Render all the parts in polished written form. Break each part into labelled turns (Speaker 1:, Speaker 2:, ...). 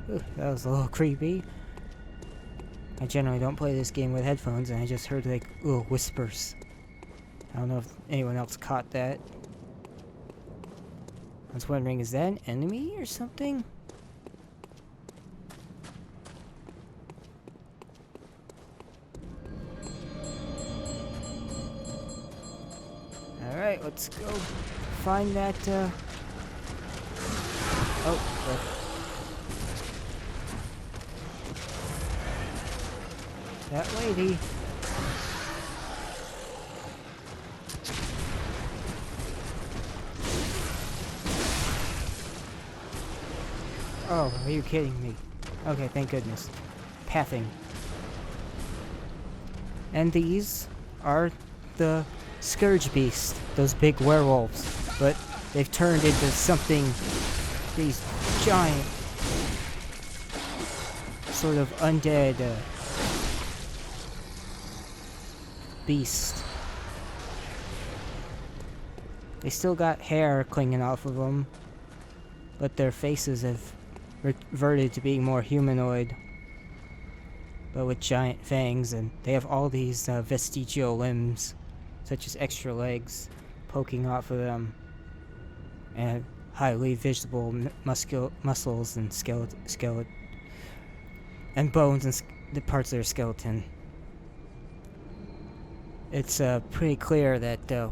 Speaker 1: Ooh, that was a little creepy. I generally don't play this game with headphones, and I just heard like little whispers. I don't know if anyone else caught that. I was wondering, is that an enemy or something? Alright, let's go find that, Oh, that lady. Oh, are you kidding me? Okay, thank goodness. Pathing. And these are the Scourge Beast, those big werewolves. But they've turned into something, these giant, sort of undead beasts. They still got hair clinging off of them, but their faces have reverted to being more humanoid, but with giant fangs, and they have all these vestigial limbs, such as extra legs poking off of them, and highly visible muscles and skeleton and bones and the parts of their skeleton. It's pretty clear that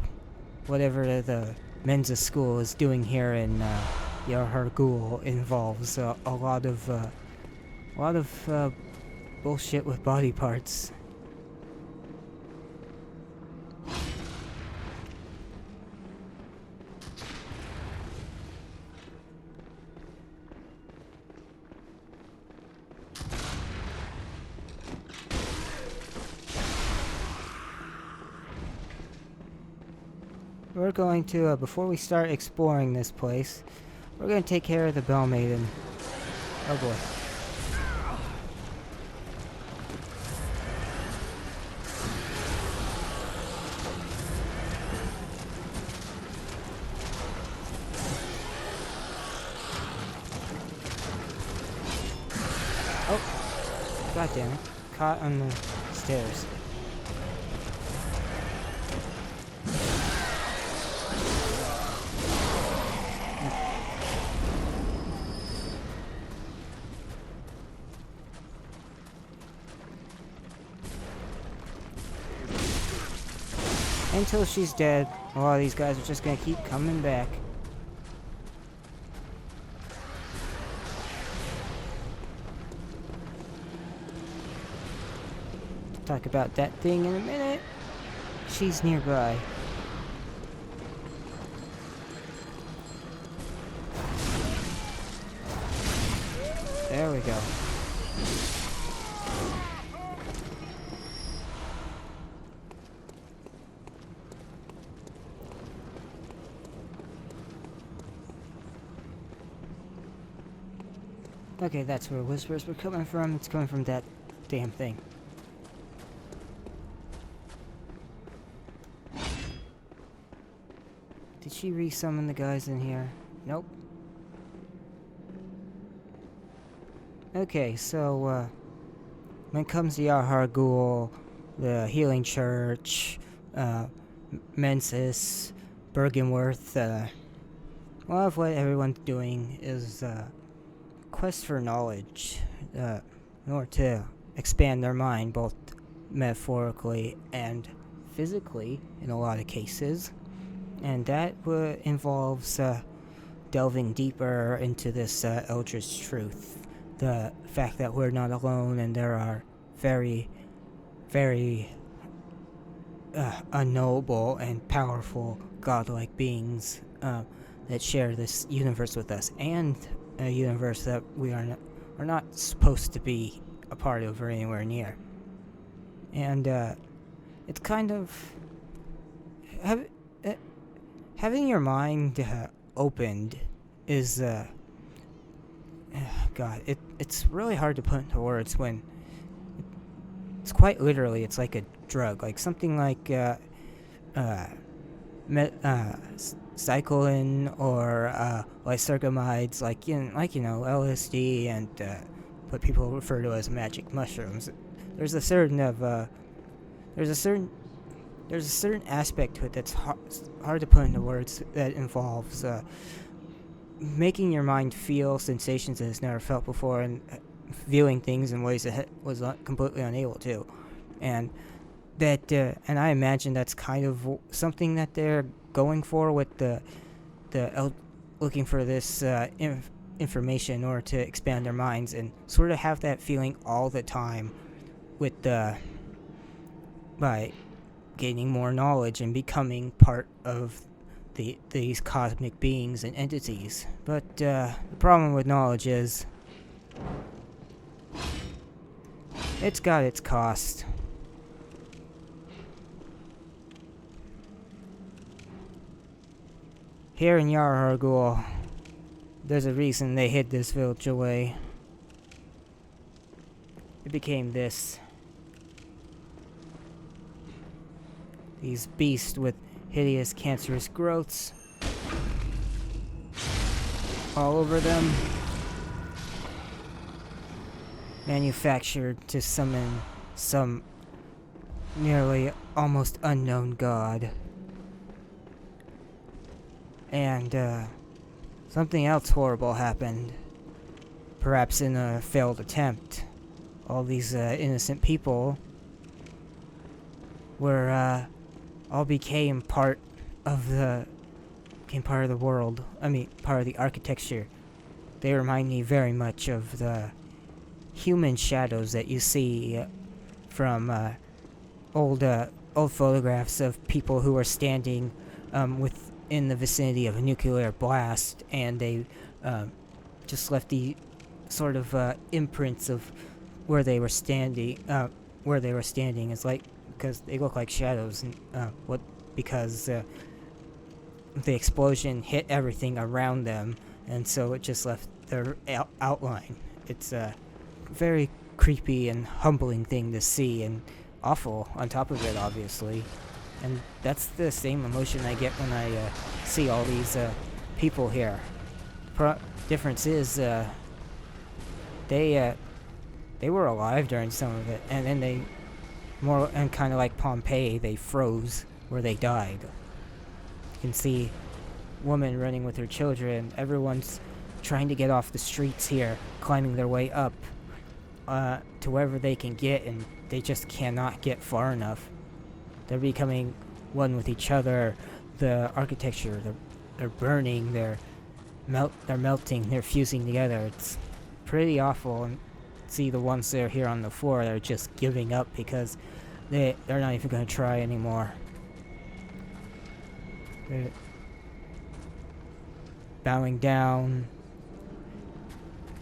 Speaker 1: whatever the Mensa school is doing here in Yargol involves a lot of bullshit with body parts. We're going to, before we start exploring this place, we're going to take care of the Bell Maiden. Oh boy. Oh, god damn it. Caught on the stairs. Until she's dead, a lot of these guys are just gonna keep coming back. Talk about that thing in a minute. She's nearby. There we go. Okay, that's where whispers were coming from. It's coming from that damn thing. Did she re-summon the guys in here? Nope. Okay, so, when it comes to Yargol, the Healing Church, Mensis, Bergenworth, a lot of what everyone's doing is, quest for knowledge, in order to expand their mind, both metaphorically and physically, in a lot of cases. And that involves delving deeper into this eldritch truth. The fact that we're not alone, and there are very, very unknowable and powerful godlike beings that share this universe with us, and a universe that we are not supposed to be a part of or anywhere near. And it's kind of having your mind opened is God, it's really hard to put into words when it's quite literally, it's like a drug, like something like cyclin or lysergamides, like LSD, and what people refer to as magic mushrooms. There's a certain of there's a certain there's a certain aspect to it that's hard to put into words, that involves making your mind feel sensations that it's never felt before, and viewing things in ways that was completely unable to. And and I imagine that's kind of something that they're going for with looking for this information in order to expand their minds and sort of have that feeling all the time with by gaining more knowledge and becoming part of these cosmic beings and entities. But the problem with knowledge is it's got its cost. Here in Yargol, there's a reason they hid this village away. It became this. These beasts with hideous cancerous growths all over them, manufactured to summon some nearly almost unknown god. And something else horrible happened, perhaps in a failed attempt. All these innocent people were all became part of the world. I mean, part of the architecture. They remind me very much of the human shadows that you see from old photographs of people who are standing in the vicinity of a nuclear blast, and they just left the sort of imprints of where they were standing. Is like, because they look like shadows, and because the explosion hit everything around them, and so it just left their outline. It's a very creepy and humbling thing to see, and awful on top of it, obviously. And that's the same emotion I get when I see all these people here. Difference is they were alive during some of it, and then and kind of like Pompeii, they froze where they died. You can see women running with her children. Everyone's trying to get off the streets here, climbing their way up to wherever they can get, and they just cannot get far enough. They're becoming one with each other. The architecture, they're burning, they're melting, they're fusing together. It's pretty awful. And see the ones that are here on the floor, they're just giving up because they're not even going to try anymore. They're bowing down.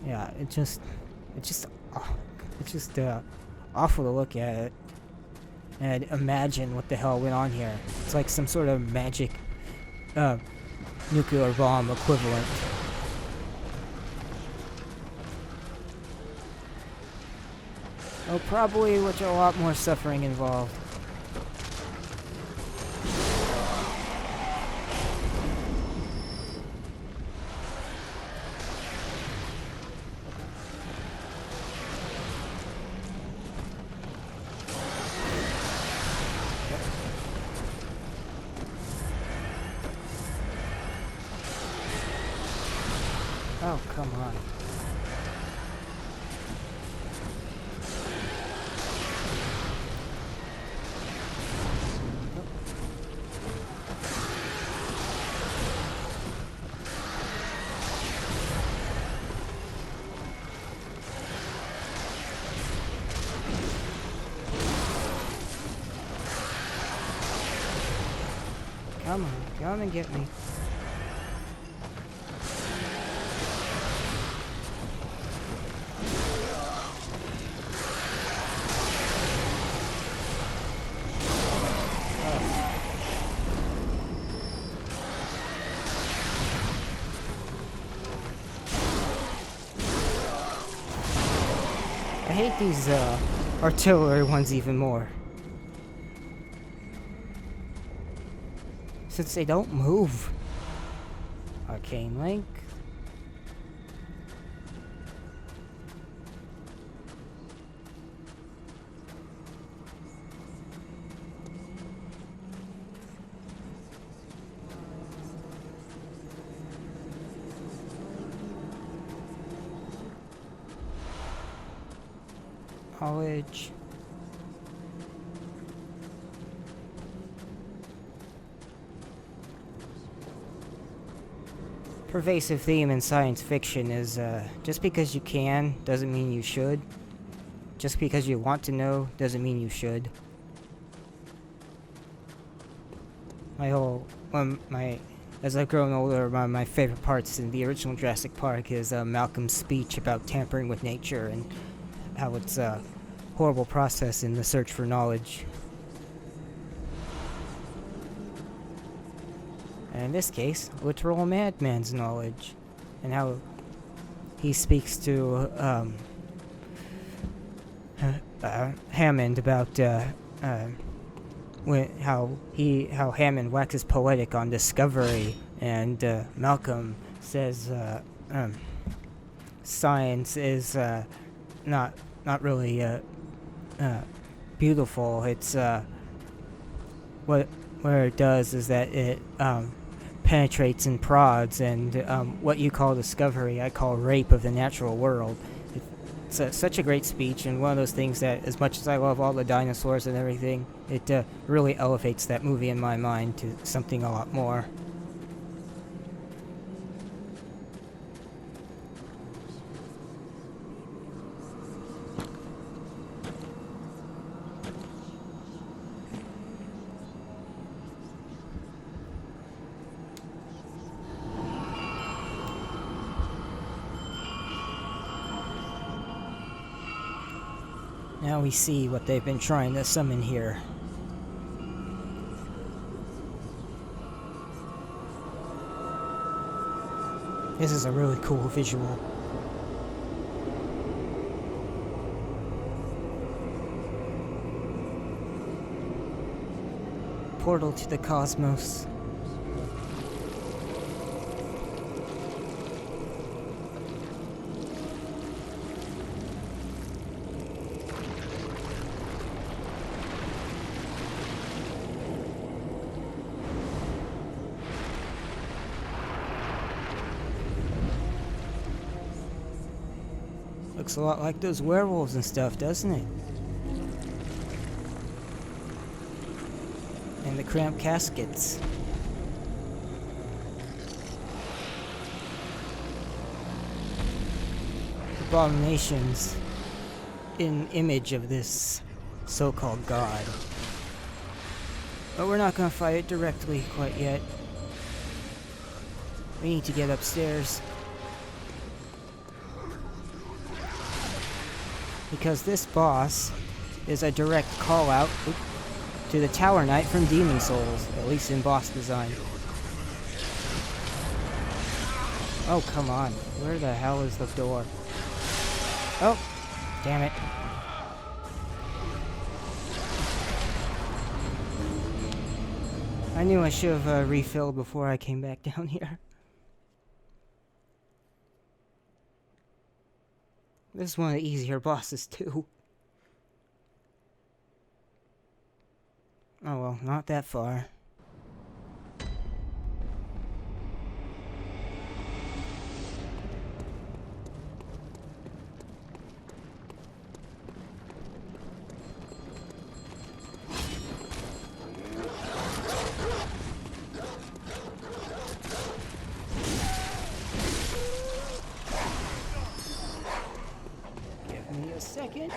Speaker 1: Yeah, it's just awful to look at it and imagine what the hell went on here. It's like some sort of magic nuclear bomb equivalent. Oh, probably with a lot more suffering involved. Oh, come on. Come and get me. I hate these artillery ones even more. since they don't move. Arcane Link. Knowledge. Pervasive theme in science fiction is just because you can doesn't mean you should. Just because you want to know doesn't mean you should. As I've grown older, one of my favorite parts in the original Jurassic Park is Malcolm's speech about tampering with nature and how it's a horrible process in the search for knowledge. And in this case, literal madman's knowledge, and how he speaks to Hammond about how Hammond waxes poetic on discovery, and Malcolm says science is not really beautiful. It's what it does is that it penetrates and prods, and what you call discovery, I call rape of the natural world. It's such a great speech, and one of those things that, as much as I love all the dinosaurs and everything, it really elevates that movie in my mind to something a lot more. Now we see what they've been trying to summon here. This is a really cool visual. Portal to the cosmos. Looks a lot like those werewolves and stuff, doesn't it? And the cramped caskets. Abominations in image of this so-called god. But we're not gonna fight it directly quite yet. We need to get upstairs. Because this boss is a direct call-out to the Tower Knight from Demon Souls, at least in boss design. Oh, come on. Where the hell is the door? Oh, damn it. I knew I should have refilled before I came back down here. This is one of the easier bosses, too. Oh well, not that far. Second.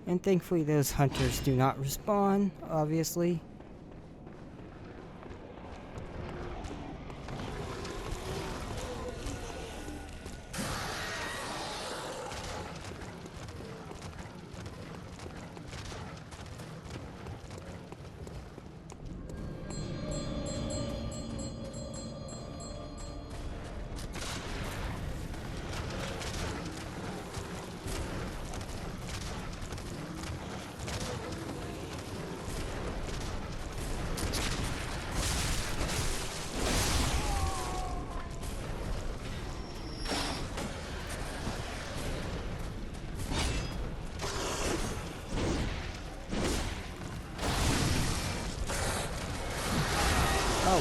Speaker 1: And thankfully those hunters do not respawn, obviously.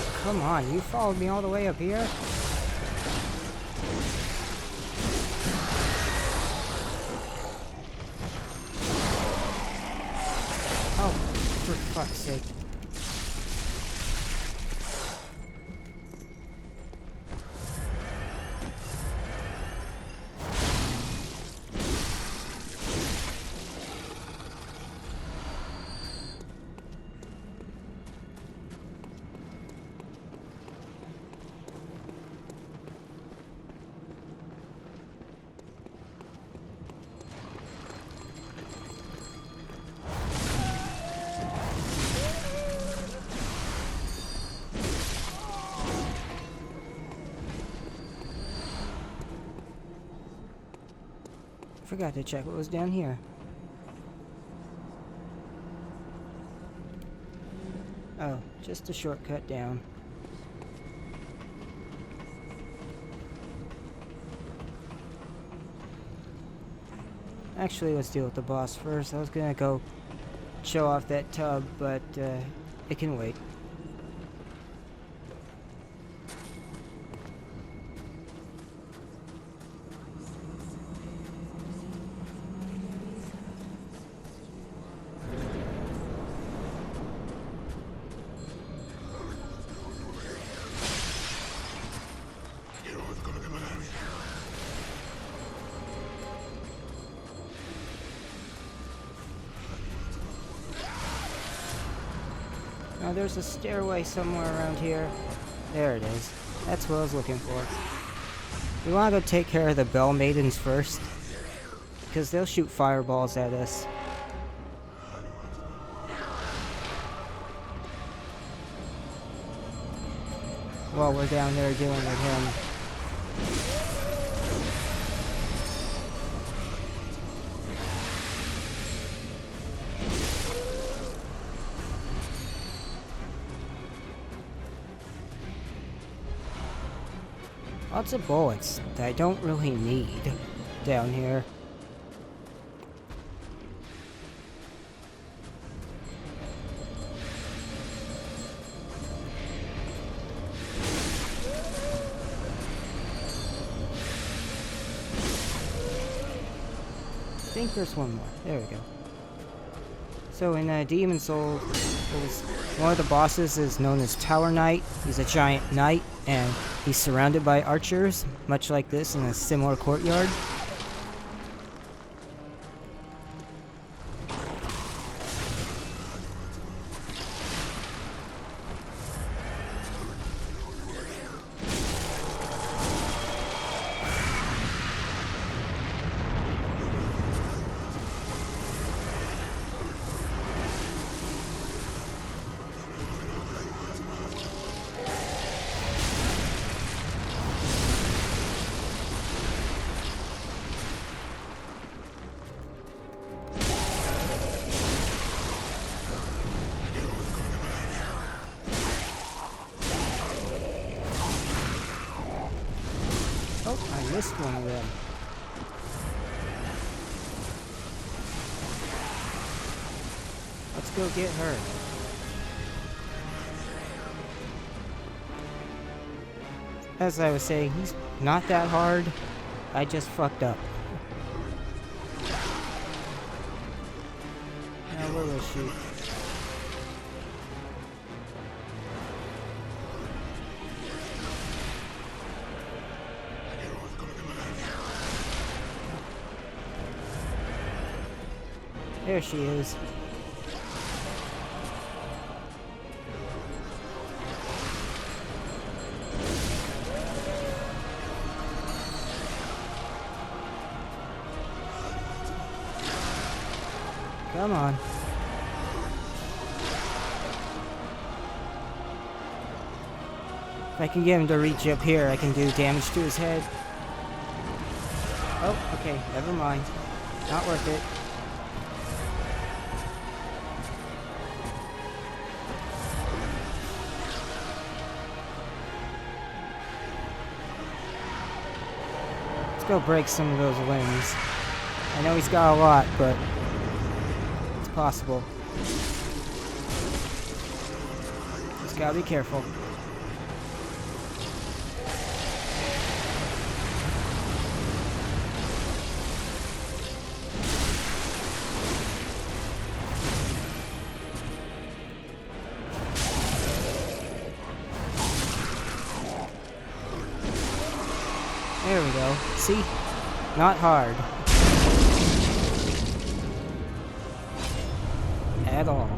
Speaker 1: Oh, come on. You followed me all the way up here? Oh, for fuck's sake. Forgot to check what was down here. Oh, just a shortcut down. Actually, let's deal with the boss first. I was gonna go show off that tub, but it can wait. Now there's a stairway somewhere around here. There it is. That's what I was looking for. We want to go take care of the Bell Maidens first, because they'll shoot fireballs at us. While we're down there dealing with him. Lots of bullets that I don't really need down here. I think there's one more. There we go. So in Demon Souls, one of the bosses is known as Tower Knight. He's a giant knight, and he's surrounded by archers, much like this in a similar courtyard. Oh, I missed one of them. Let's go get her. As I was saying, he's not that hard. I just fucked up. Now where was she? There she is. Come on. If I can get him to reach up here, I can do damage to his head. Oh, okay, never mind. Not worth it. Go break some of those limbs. I know he's got a lot, but it's possible. Just gotta be careful. There we go. See? Not hard. At all.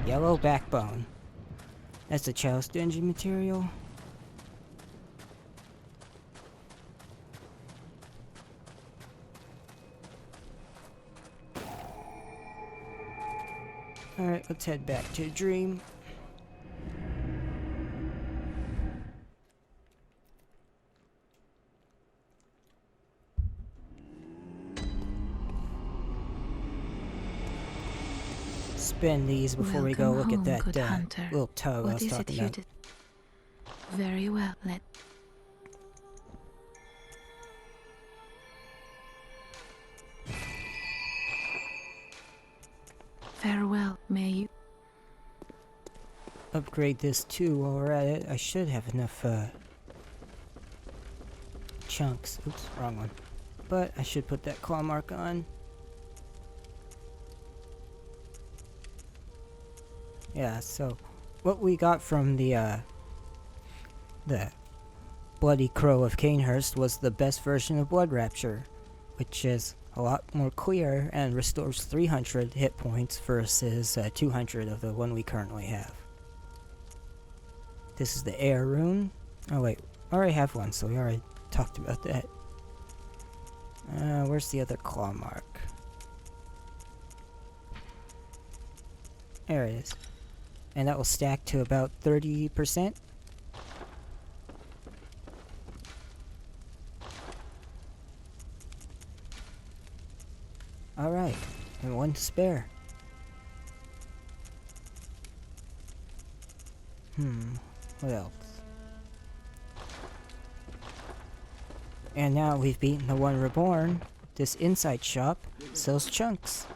Speaker 1: Yellow backbone. That's the chalice dungeon material. Alright, let's head back to Dream. Spend these before we go look at that little tug I was talking about.
Speaker 2: Very well, farewell, may you
Speaker 1: upgrade this too while we're at it. I should have enough chunks. Oops, wrong one. But I should put that claw mark on. Yeah, so what we got from the Bloody Crow of Canehurst was the best version of Blood Rapture, which is a lot more clear and restores 300 hit points versus 200 of the one we currently have. This is the air rune. Oh wait, I already have one, so we already talked about that. Where's the other claw mark? There it is. And that will stack to about 30%. Alright, and one to spare. What else? And now we've beaten the one Reborn, this inside shop sells chunks.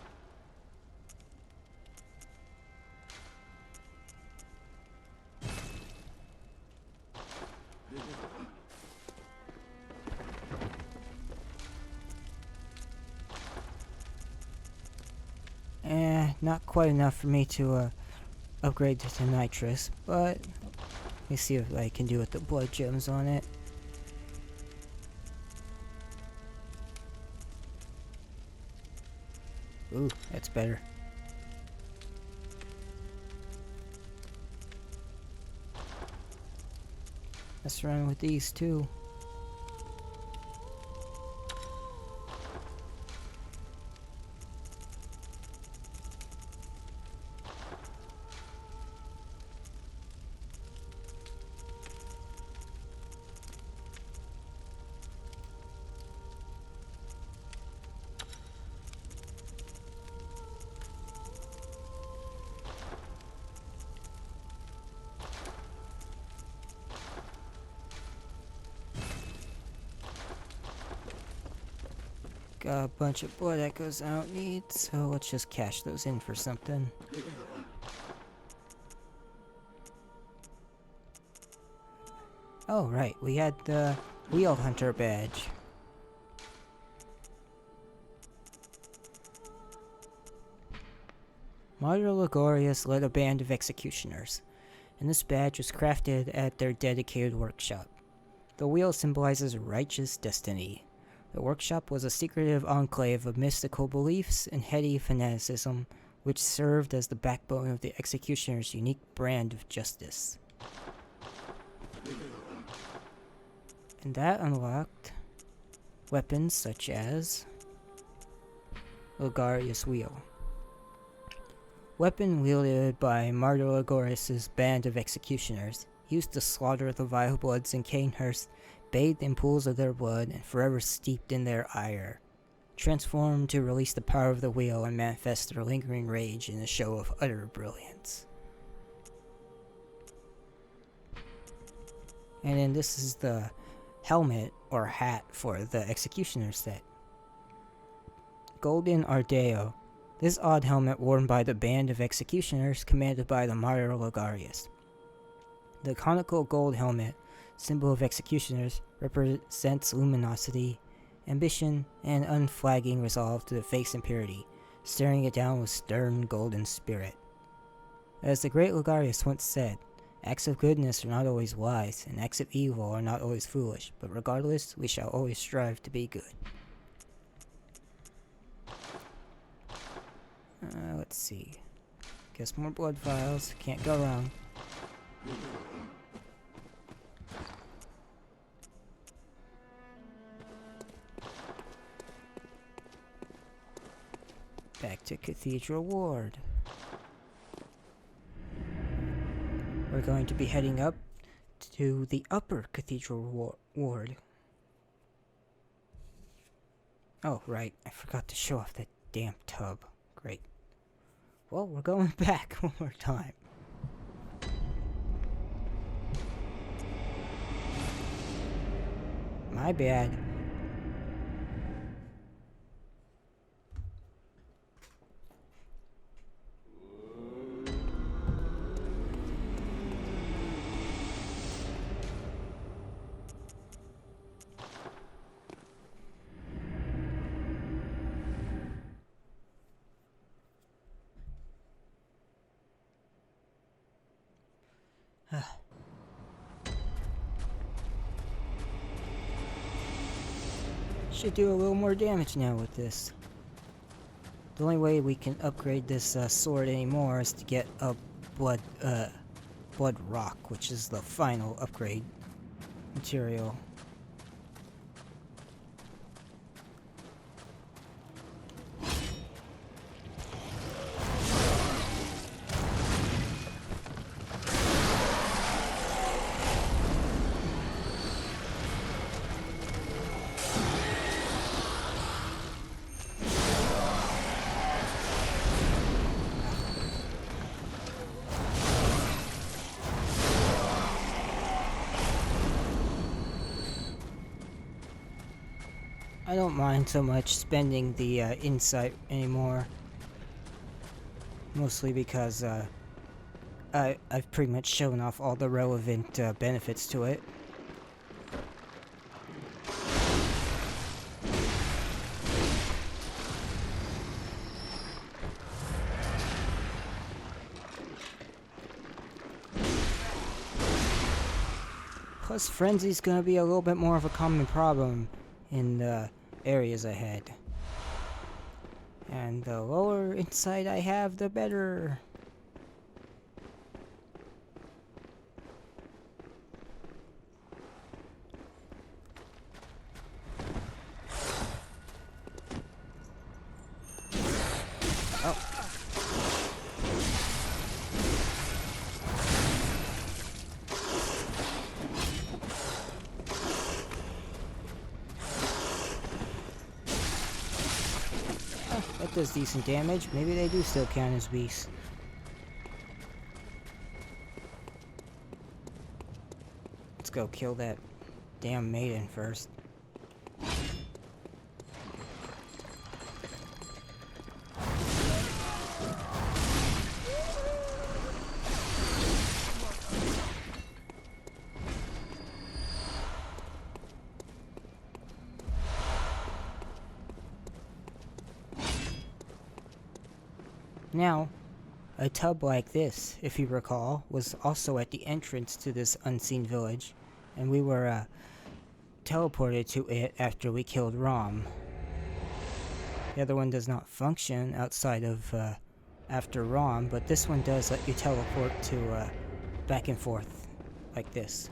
Speaker 1: Not quite enough for me to upgrade to nitrous, but let me see if I can do with the blood gems on it. Ooh, that's better. Let's run with these too. Got a bunch of blood echoes I don't need, so let's just cash those in for something. Oh right, we had the Wheel Hunter badge. Martyr Ligorius led a band of executioners, and this badge was crafted at their dedicated workshop. The wheel symbolizes righteous destiny. The workshop was a secretive enclave of mystical beliefs and heady fanaticism, which served as the backbone of the executioner's unique brand of justice. And that unlocked weapons such as Ligorius Wheel. Weapon wielded by Martyr Ligorius' band of executioners, used to slaughter the vile bloods in Canehurst, bathed in pools of their blood and forever steeped in their ire, transformed to release the power of the wheel and manifest their lingering rage in a show of utter brilliance. And then this is the helmet or hat for the executioner set. Golden Ardeo. This odd helmet worn by the band of executioners commanded by the Martyr Ligorius. The conical gold helmet, symbol of executioners, represents luminosity, ambition, and unflagging resolve to face impurity, staring it down with stern golden spirit. As the great Ligorius once said, Acts of goodness are not always wise, and acts of evil are not always foolish, but regardless, we shall always strive to be good. Let's see. Guess more blood vials. Can't go wrong. Back to Cathedral Ward. We're going to be heading up to the upper Cathedral Ward. Oh, right. I forgot to show off that damn tub. Great. Well, we're going back one more time. My bad. Should do a little more damage now with this. The only way we can upgrade this sword anymore is to get a blood rock, which is the final upgrade material. I don't mind so much spending the insight anymore. Mostly because I've pretty much shown off all the relevant benefits to it. Plus, frenzy's gonna be a little bit more of a common problem in the areas ahead. And the lower insight I have, the better. Oh. That does decent damage. Maybe they do still count as beasts. Let's go kill that damn maiden first. Now, a tub like this, if you recall, was also at the entrance to this unseen village, and we were teleported to it after we killed Rom. The other one does not function outside of after Rom, but this one does let you teleport to back and forth like this.